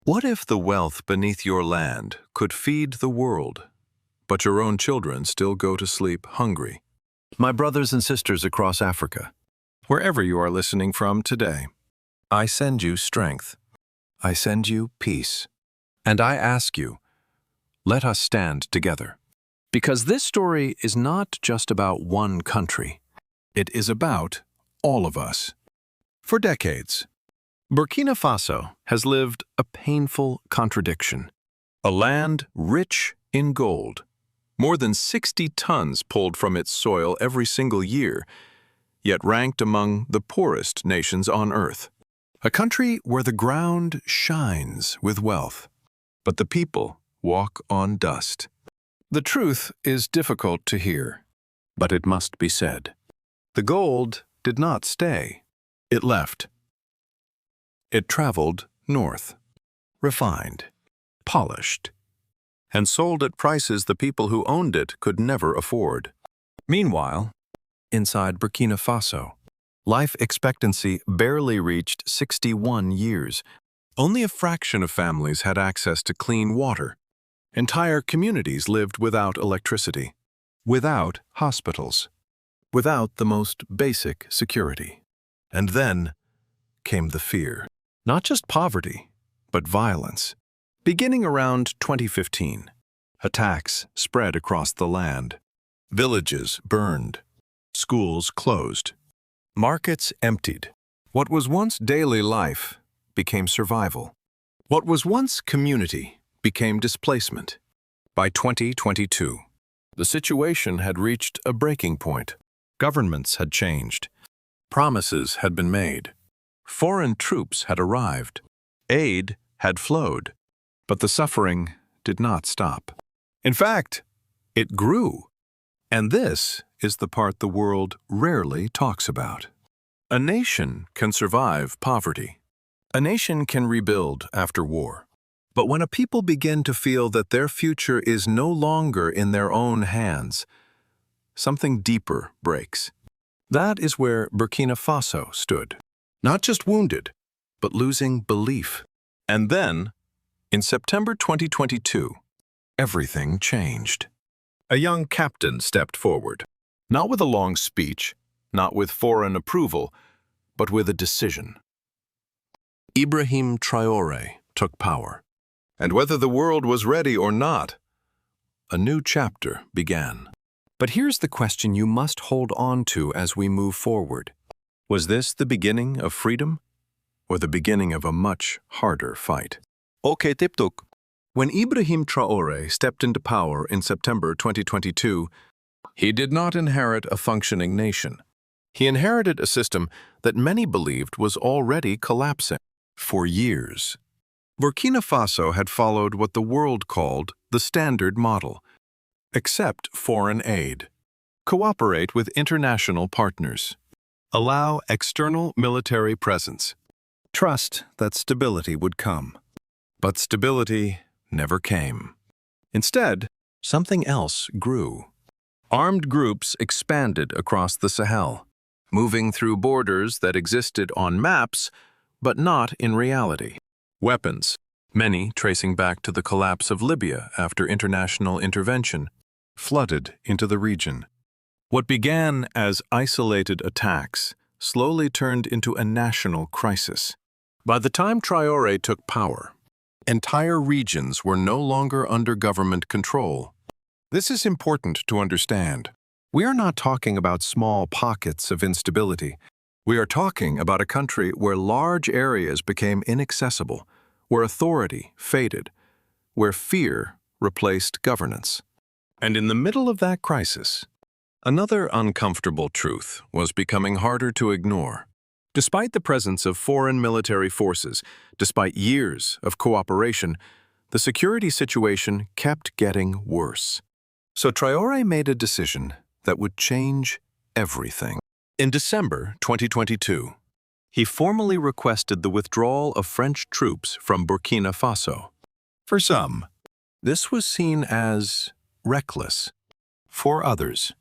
What if the wealth beneath your land could feed the world, but your own children still go to sleep hungry? My brothers and sisters across Africa, wherever you are listening from today, I send you strength. I send you peace. And I ask you, let us stand together. Because this story is not just about one country. It is about all of us. For decades, Burkina Faso has lived a painful contradiction. A land rich in gold, more than 60 tons pulled from its soil every single year, yet ranked among the poorest nations on earth. A country where the ground shines with wealth, but the people walk on dust. The truth is difficult to hear, but it must be said. The gold did not stay. It left. It traveled north, refined, polished, and sold at prices the people who owned it could never afford. Meanwhile, inside Burkina Faso, life expectancy barely reached 61 years. Only a fraction of families had access to clean water. Entire communities lived without electricity, without hospitals, without the most basic security. And then came the fear. Not just poverty, but violence. Beginning around 2015, attacks spread across the land. Villages burned. Schools closed. Markets emptied. What was once daily life became survival. What was once community became displacement. By 2022, the situation had reached a breaking point. Governments had changed. Promises had been made. Foreign troops had arrived. Aid had flowed. But the suffering did not stop. In fact, it grew. And this is the part the world rarely talks about. A nation can survive poverty. A nation can rebuild after war. But when a people begin to feel that their future is no longer in their own hands, something deeper breaks. That is where Burkina Faso stood. Not just wounded, but losing belief. And then, in September 2022, everything changed. A young captain stepped forward, not with a long speech, not with foreign approval, but with a decision. Ibrahim Traoré took power. And whether the world was ready or not, a new chapter began. But here's the question you must hold on to as we move forward. Was this the beginning of freedom, or the beginning of a much harder fight? Okay, tiptuk. When Ibrahim Traoré stepped into power in September 2022, he did not inherit a functioning nation. He inherited a system that many believed was already collapsing. For years, Burkina Faso had followed what the world called the standard model. Accept foreign aid. Cooperate with international partners. Allow external military presence. Trust that stability would come. But stability never came. Instead, something else grew. Armed groups expanded across the Sahel, moving through borders that existed on maps, but not in reality. Weapons, many tracing back to the collapse of Libya after international intervention, flooded into the region. What began as isolated attacks slowly turned into a national crisis. By the time Traoré took power, entire regions were no longer under government control. This is important to understand. We are not talking about small pockets of instability. We are talking about a country where large areas became inaccessible, where authority faded, where fear replaced governance. And in the middle of that crisis, another uncomfortable truth was becoming harder to ignore. Despite the presence of foreign military forces, despite years of cooperation, the security situation kept getting worse. So Traoré made a decision that would change everything. In December 2022, he formally requested the withdrawal of French troops from Burkina Faso. For some, this was seen as reckless. For others,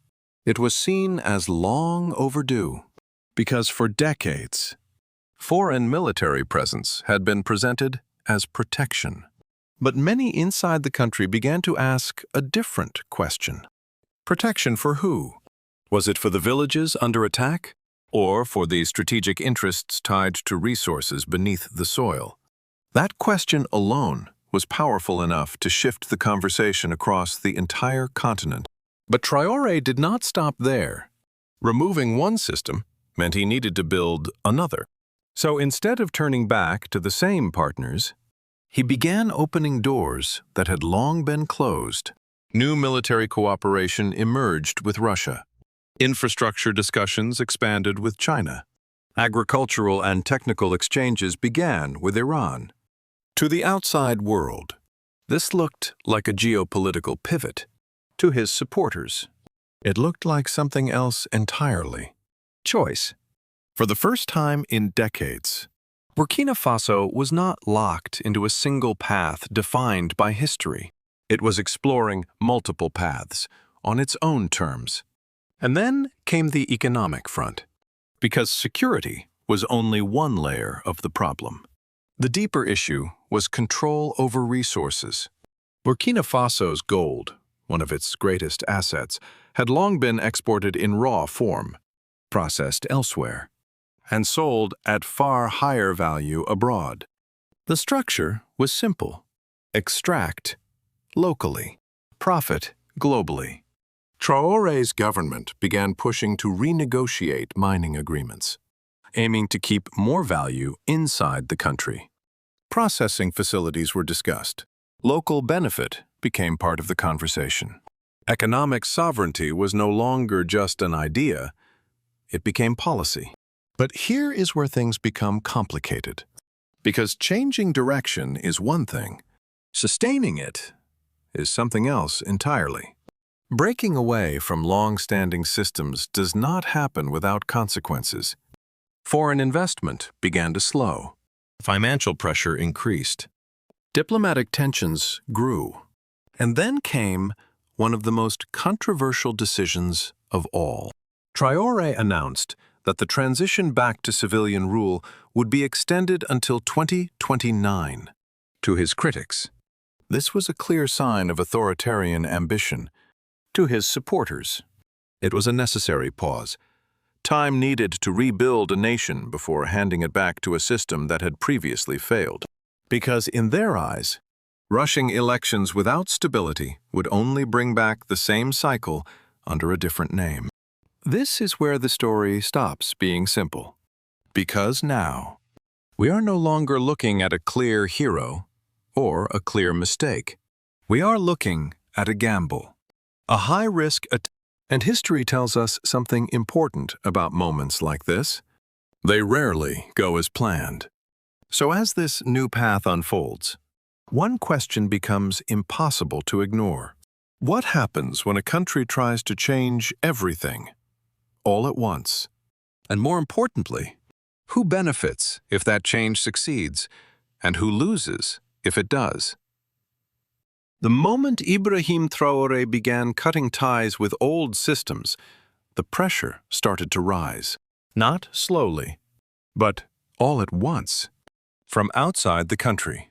it was seen as long overdue, because for decades, foreign military presence had been presented as protection. But many inside the country began to ask a different question. Protection for who? Was it for the villages under attack, or for the strategic interests tied to resources beneath the soil? That question alone was powerful enough to shift the conversation across the entire continent. But Traoré did not stop there. Removing one system meant he needed to build another. So instead of turning back to the same partners, he began opening doors that had long been closed. New military cooperation emerged with Russia. Infrastructure discussions expanded with China. Agricultural and technical exchanges began with Iran. To the outside world, this looked like a geopolitical pivot. To his supporters, it looked like something else entirely. Choice. For the first time in decades, Burkina Faso was not locked into a single path defined by history. It was exploring multiple paths on its own terms. And then came the economic front, because security was only one layer of the problem. The deeper issue was control over resources. Burkina Faso's gold, one of its greatest assets, had long been exported in raw form, processed elsewhere, and sold at far higher value abroad. The structure was simple: extract locally, profit globally. Traoré's government began pushing to renegotiate mining agreements, aiming to keep more value inside the country. Processing facilities were discussed. Local benefit became part of the conversation. Economic sovereignty was no longer just an idea, it became policy. But here is where things become complicated. Because changing direction is one thing, sustaining it is something else entirely. Breaking away from long-standing systems does not happen without consequences. Foreign investment began to slow. Financial pressure increased. Diplomatic tensions grew. And then came one of the most controversial decisions of all. Traoré announced that the transition back to civilian rule would be extended until 2029. To his critics, this was a clear sign of authoritarian ambition. To his supporters, it was a necessary pause. Time needed to rebuild a nation before handing it back to a system that had previously failed. Because in their eyes, rushing elections without stability would only bring back the same cycle under a different name. This is where the story stops being simple. Because now, we are no longer looking at a clear hero or a clear mistake. We are looking at a gamble, a high-risk attempt. And history tells us something important about moments like this. They rarely go as planned. So as this new path unfolds, one question becomes impossible to ignore. What happens when a country tries to change everything, all at once? And more importantly, who benefits if that change succeeds, and who loses if it does? The moment Ibrahim Traoré began cutting ties with old systems, the pressure started to rise. Not slowly, but all at once. From outside the country,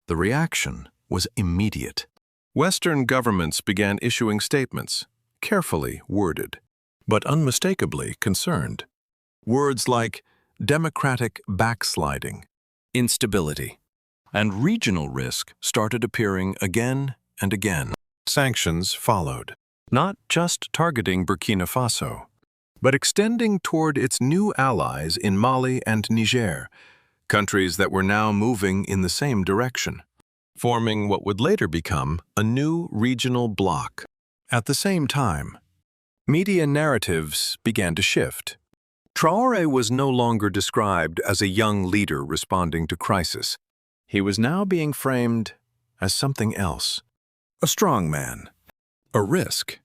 the reaction was immediate. Western governments began issuing statements, carefully worded, but unmistakably concerned. Words like democratic backsliding, instability, and regional risk started appearing again and again. Sanctions followed, not just targeting Burkina Faso, but extending toward its new allies in Mali and Niger, countries that were now moving in the same direction, forming what would later become a new regional bloc. At the same time, media narratives began to shift. Traoré was no longer described as a young leader responding to crisis. He was now being framed as something else. A strong man, a risk,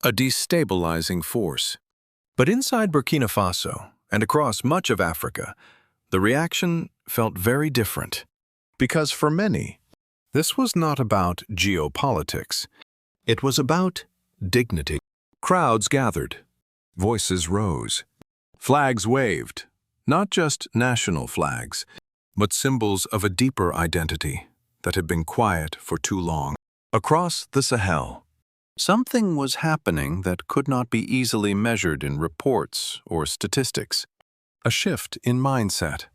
a destabilizing force. But inside Burkina Faso and across much of Africa, the reaction felt very different. Because for many, this was not about geopolitics. It was about dignity. Crowds gathered, voices rose, flags waved, not just national flags, but symbols of a deeper identity that had been quiet for too long. Across the Sahel, something was happening that could not be easily measured in reports or statistics. A shift in mindset.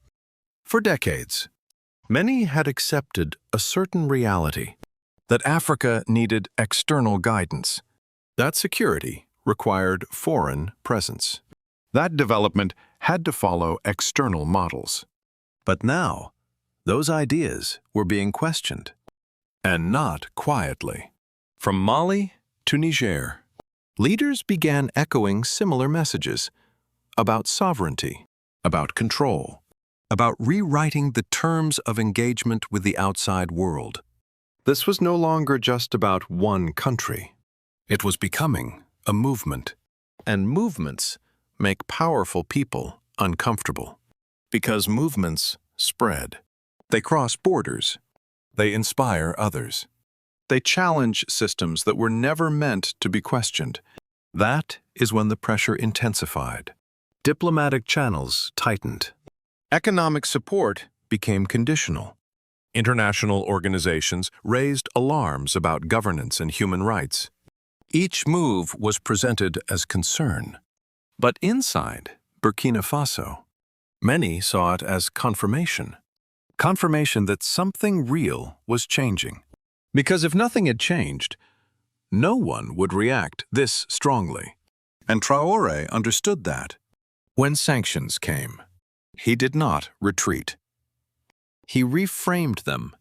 For decades, many had accepted a certain reality, that Africa needed external guidance, that security required foreign presence, that development had to follow external models. But now, those ideas were being questioned, and not quietly. From Mali to Niger, leaders began echoing similar messages about sovereignty, about control, about rewriting the terms of engagement with the outside world. This was no longer just about one country. It was becoming a movement, and movements make powerful people uncomfortable, because movements spread. They cross borders. They inspire others. They challenge systems that were never meant to be questioned. That is when the pressure intensified. Diplomatic channels tightened. Economic support became conditional. International organizations raised alarms about governance and human rights. Each move was presented as concern. But inside Burkina Faso, many saw it as confirmation. Confirmation that something real was changing. Because if nothing had changed, no one would react this strongly. And Traoré understood that. When sanctions came, he did not retreat. He reframed them.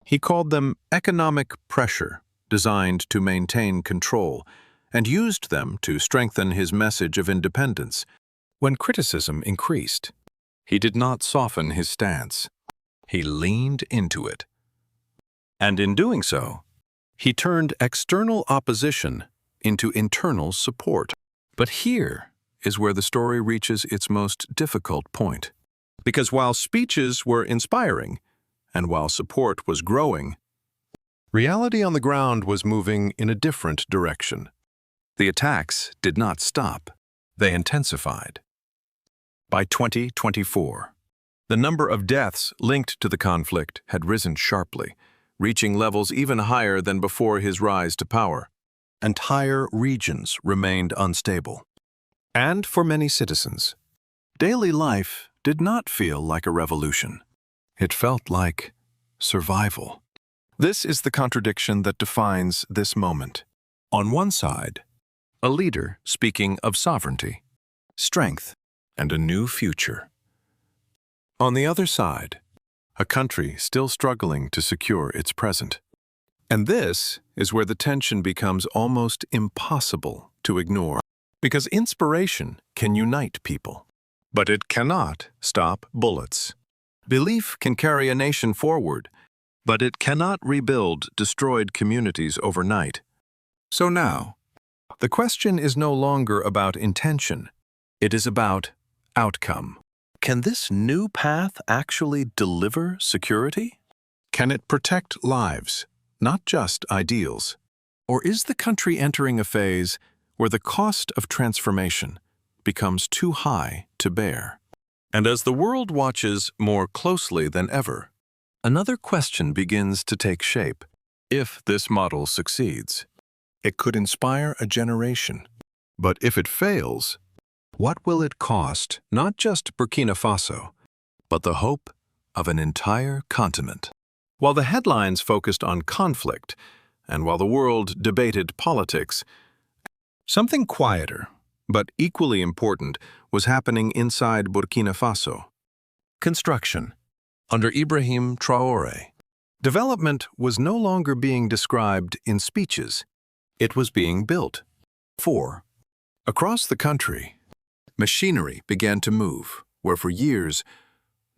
He called them economic pressure, designed to maintain control, and used them to strengthen his message of independence. When criticism increased, he did not soften his stance. He leaned into it. And in doing so, he turned external opposition into internal support. But here is where the story reaches its most difficult point. Because while speeches were inspiring, and while support was growing, reality on the ground was moving in a different direction. The attacks did not stop. They intensified. By 2024, the number of deaths linked to the conflict had risen sharply, reaching levels even higher than before his rise to power. Entire regions remained unstable. And for many citizens, daily life did not feel like a revolution. It felt like survival. This is the contradiction that defines this moment. On one side, a leader speaking of sovereignty, strength, and a new future. On the other side, a country still struggling to secure its present. And this is where the tension becomes almost impossible to ignore, because inspiration can unite people, but it cannot stop bullets. Belief can carry a nation forward, but it cannot rebuild destroyed communities overnight. So now, the question is no longer about intention. It is about outcome. Can this new path actually deliver security? Can it protect lives, not just ideals? Or is the country entering a phase where the cost of transformation becomes too high to bear? And as the world watches more closely than ever, another question begins to take shape. If this model succeeds, it could inspire a generation. But if it fails, what will it cost not just Burkina Faso, but the hope of an entire continent? While the headlines focused on conflict, and while the world debated politics, something quieter, but equally important, was happening inside Burkina Faso. Construction. Under Ibrahim Traoré, development was no longer being described in speeches. It was being built. Across the country, machinery began to move, where for years,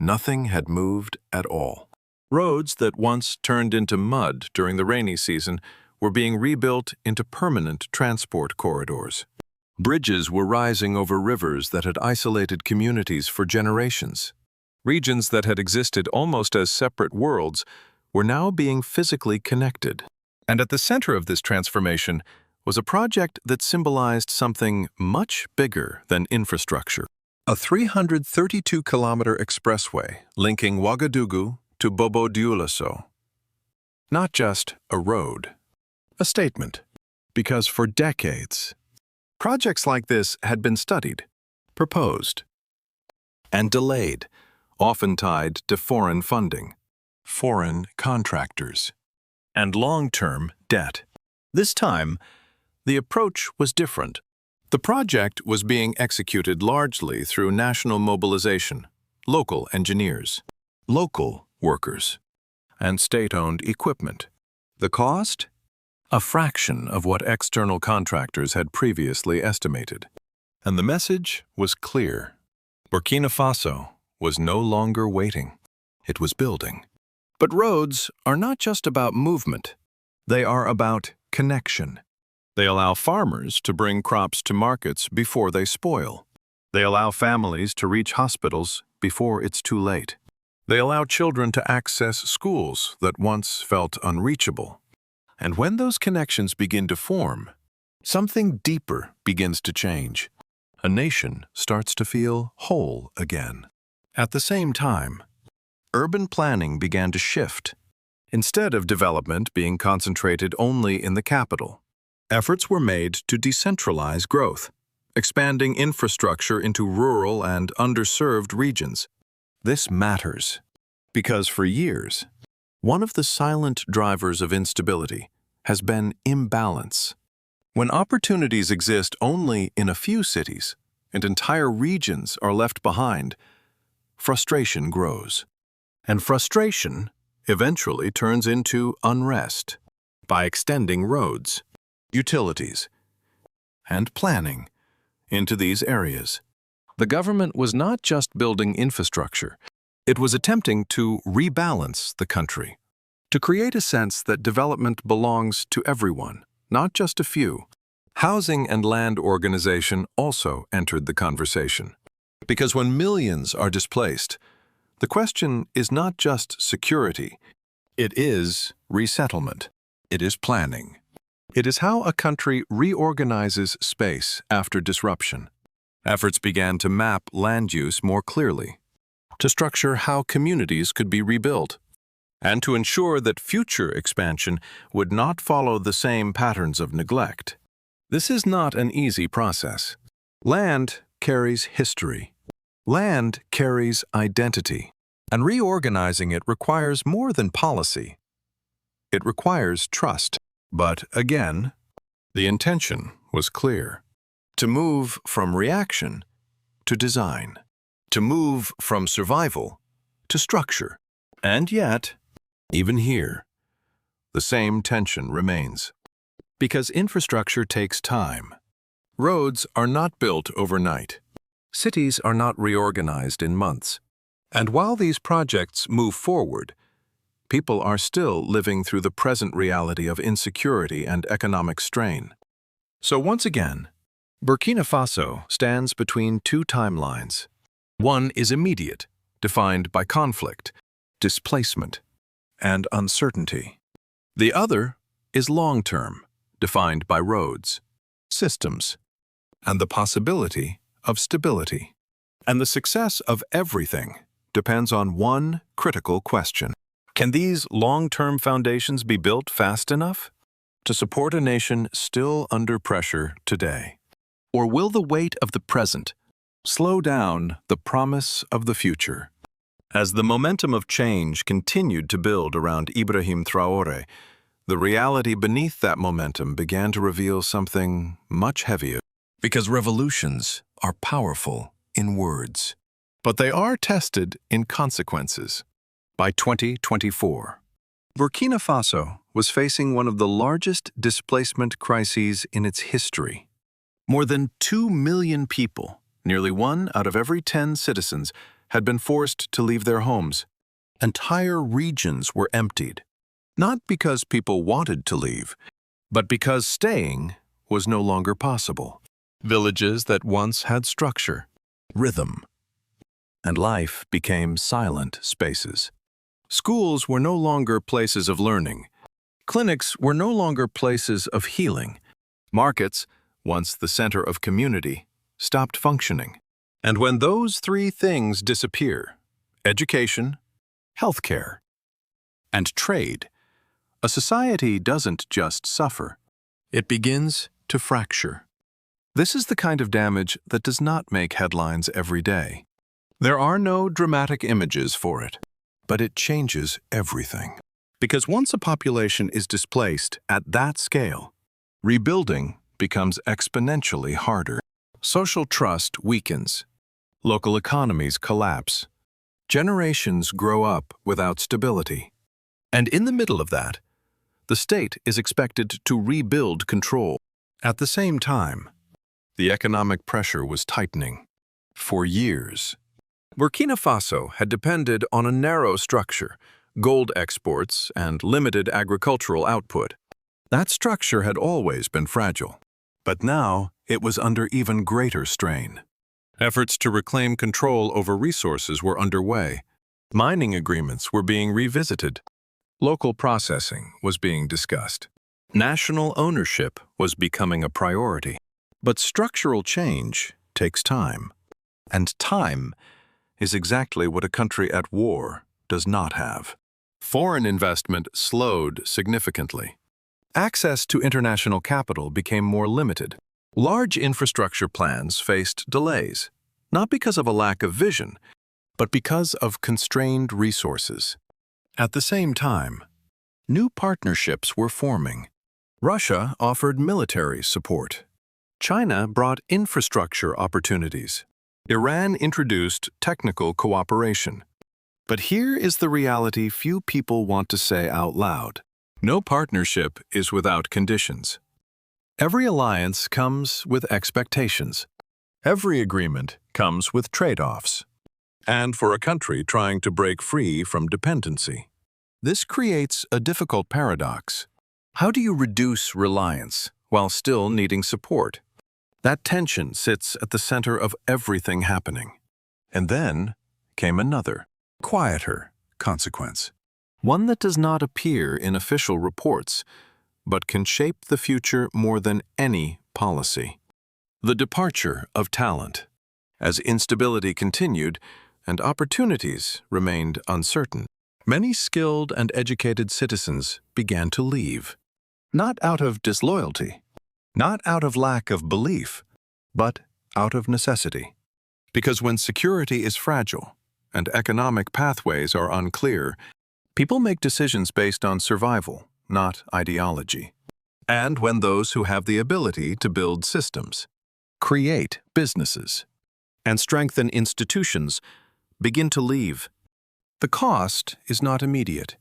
nothing had moved at all. Roads that once turned into mud during the rainy season were being rebuilt into permanent transport corridors. Bridges were rising over rivers that had isolated communities for generations. Regions that had existed almost as separate worlds were now being physically connected. And at the center of this transformation was a project that symbolized something much bigger than infrastructure. a 332-kilometer expressway linking Ouagadougou to Bobo-Dioulasso. Not just a road, a statement. Because for decades, projects like this had been studied, proposed, and delayed, often tied to foreign funding, foreign contractors, and long-term debt. This time, the approach was different. The project was being executed largely through national mobilization, local engineers, local workers, and state-owned equipment. The cost? A fraction of what external contractors had previously estimated. And the message was clear. Burkina Faso was no longer waiting. It was building. But roads are not just about movement. They are about connection. They allow farmers to bring crops to markets before they spoil. They allow families to reach hospitals before it's too late. They allow children to access schools that once felt unreachable. And when those connections begin to form, something deeper begins to change. A nation starts to feel whole again. At the same time, urban planning began to shift. Instead of development being concentrated only in the capital, efforts were made to decentralize growth, expanding infrastructure into rural and underserved regions. This matters because for years, one of the silent drivers of instability has been imbalance. When opportunities exist only in a few cities and entire regions are left behind, frustration grows. And frustration eventually turns into unrest by extending roads, utilities, and planning into these areas. The government was not just building infrastructure, it was attempting to rebalance the country, to create a sense that development belongs to everyone, not just a few. Housing and land organization also entered the conversation. Because when millions are displaced, the question is not just security, it is resettlement. It is planning. It is how a country reorganizes space after disruption. Efforts began to map land use more clearly, to structure how communities could be rebuilt, and to ensure that future expansion would not follow the same patterns of neglect. This is not an easy process. Land carries history. Land carries identity. And reorganizing it requires more than policy. It requires trust. But again, the intention was clear. To move from reaction to design. To move from survival to structure. And yet, even here, the same tension remains. Because infrastructure takes time. Roads are not built overnight. Cities are not reorganized in months. And while these projects move forward, people are still living through the present reality of insecurity and economic strain. So once again, Burkina Faso stands between two timelines. One is immediate, defined by conflict, displacement, and uncertainty. The other is long-term, defined by roads, systems, and the possibility of stability. And the success of everything depends on one critical question. Can these long-term foundations be built fast enough to support a nation still under pressure today? Or will the weight of the present slow down the promise of the future? As the momentum of change continued to build around Ibrahim Traoré, the reality beneath that momentum began to reveal something much heavier. Because revolutions are powerful in words, but they are tested in consequences. By 2024, Burkina Faso was facing one of the largest displacement crises in its history. More than 2 million people, nearly 1 out of every 10 citizens, had been forced to leave their homes. Entire regions were emptied, not because people wanted to leave, but because staying was no longer possible. Villages that once had structure, rhythm, and life became silent spaces. Schools were no longer places of learning. Clinics were no longer places of healing. Markets, once the center of community, stopped functioning. And when those three things disappear, education, healthcare, and trade, a society doesn't just suffer, it begins to fracture. This is the kind of damage that does not make headlines every day. There are no dramatic images for it, but it changes everything. Because once a population is displaced at that scale, rebuilding becomes exponentially harder. Social trust weakens. Local economies collapse. Generations grow up without stability. And in the middle of that, the state is expected to rebuild control. At the same time, the economic pressure was tightening. For years, Burkina Faso had depended on a narrow structure, gold exports, and limited agricultural output. That structure had always been fragile. But now it was under even greater strain. Efforts to reclaim control over resources were underway. Mining agreements were being revisited. Local processing was being discussed. National ownership was becoming a priority. But structural change takes time. And time is exactly what a country at war does not have. Foreign investment slowed significantly. Access to international capital became more limited. Large infrastructure plans faced delays, not because of a lack of vision, but because of constrained resources. At the same time, new partnerships were forming. Russia offered military support. China brought infrastructure opportunities. Iran introduced technical cooperation. But here is the reality few people want to say out loud. No partnership is without conditions. Every alliance comes with expectations. Every agreement comes with trade-offs. And for a country trying to break free from dependency, this creates a difficult paradox. How do you reduce reliance while still needing support? That tension sits at the center of everything happening. And then came another, quieter consequence. One that does not appear in official reports, but can shape the future more than any policy. The departure of talent. As instability continued and opportunities remained uncertain, many skilled and educated citizens began to leave. Not out of disloyalty, not out of lack of belief, but out of necessity. Because when security is fragile and economic pathways are unclear, people make decisions based on survival, not ideology. And when those who have the ability to build systems, create businesses, and strengthen institutions begin to leave, the cost is not immediate,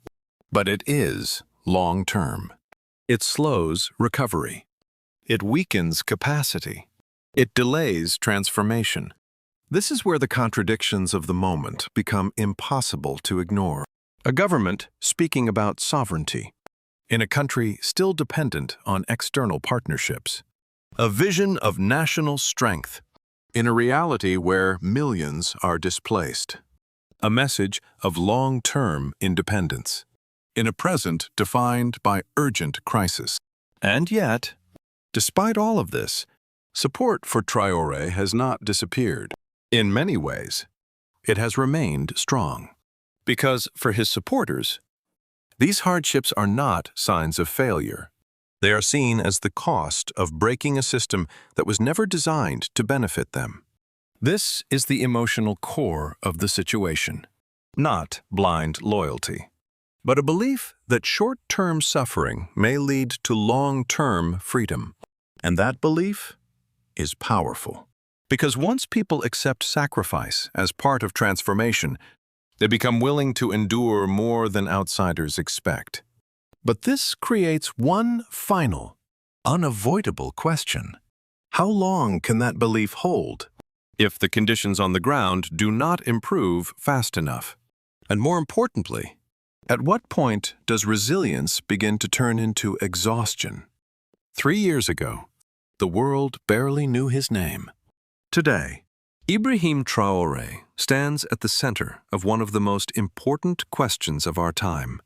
but it is long-term. It slows recovery. It weakens capacity. It delays transformation. This is where the contradictions of the moment become impossible to ignore. A government speaking about sovereignty in a country still dependent on external partnerships. A vision of national strength in a reality where millions are displaced. A message of long-term independence in a present defined by urgent crisis. And yet, despite all of this, support for Traoré has not disappeared. In many ways, it has remained strong. Because for his supporters, these hardships are not signs of failure. They are seen as the cost of breaking a system that was never designed to benefit them. This is the emotional core of the situation, not blind loyalty, but a belief that short-term suffering may lead to long-term freedom. And that belief is powerful. Because once people accept sacrifice as part of transformation, they become willing to endure more than outsiders expect. But this creates one final, unavoidable question. How long can that belief hold if the conditions on the ground do not improve fast enough? And more importantly, at what point does resilience begin to turn into exhaustion? 3 years ago, the world barely knew his name. Today, Ibrahim Traoré stands at the center of one of the most important questions of our time.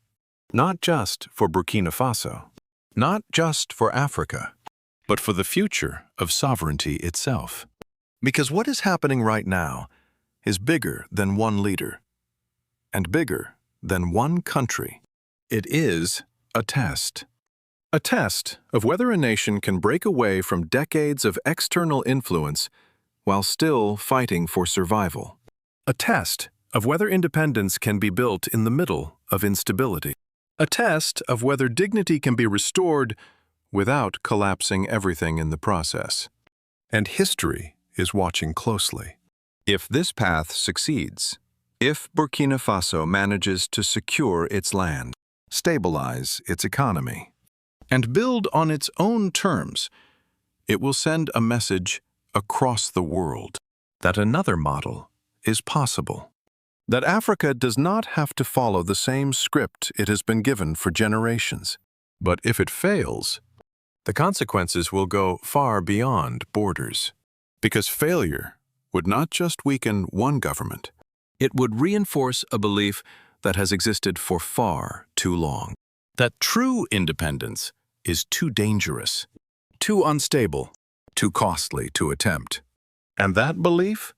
Not just for Burkina Faso, not just for Africa, but for the future of sovereignty itself. Because what is happening right now is bigger than one leader and bigger than one country. It is a test. A test of whether a nation can break away from decades of external influence while still fighting for survival. A test of whether independence can be built in the middle of instability. A test of whether dignity can be restored without collapsing everything in the process. And history is watching closely. If this path succeeds, if Burkina Faso manages to secure its land, stabilize its economy, and build on its own terms, it will send a message across the world that another model is possible. That Africa does not have to follow the same script it has been given for generations. But if it fails, the consequences will go far beyond borders. Because failure would not just weaken one government, it would reinforce a belief that has existed for far too long. That true independence is too dangerous, too unstable, too costly to attempt. And that belief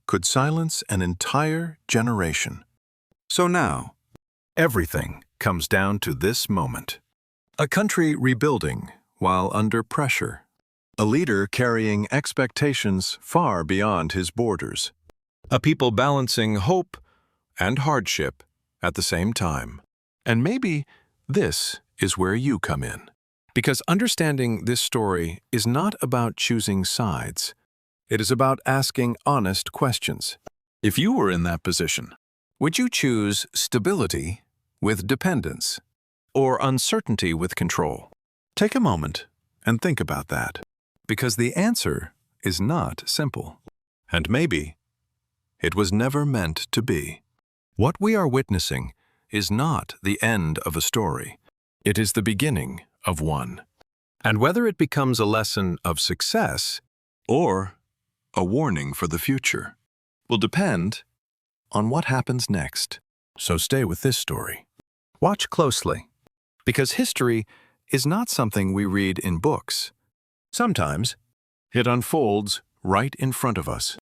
could silence an entire generation. So now, everything comes down to this moment. A country rebuilding while under pressure. A leader carrying expectations far beyond his borders. A people balancing hope and hardship at the same time. And maybe this is where you come in. Because understanding this story is not about choosing sides. It is about asking honest questions. If you were in that position, would you choose stability with dependence or uncertainty with control? Take a moment and think about that. Because the answer is not simple. And maybe it was never meant to be. What we are witnessing is not the end of a story. It is the beginning of one. And whether it becomes a lesson of success or a warning for the future will depend on what happens next. So stay with this story. Watch closely, because history is not something we read in books. Sometimes it unfolds right in front of us.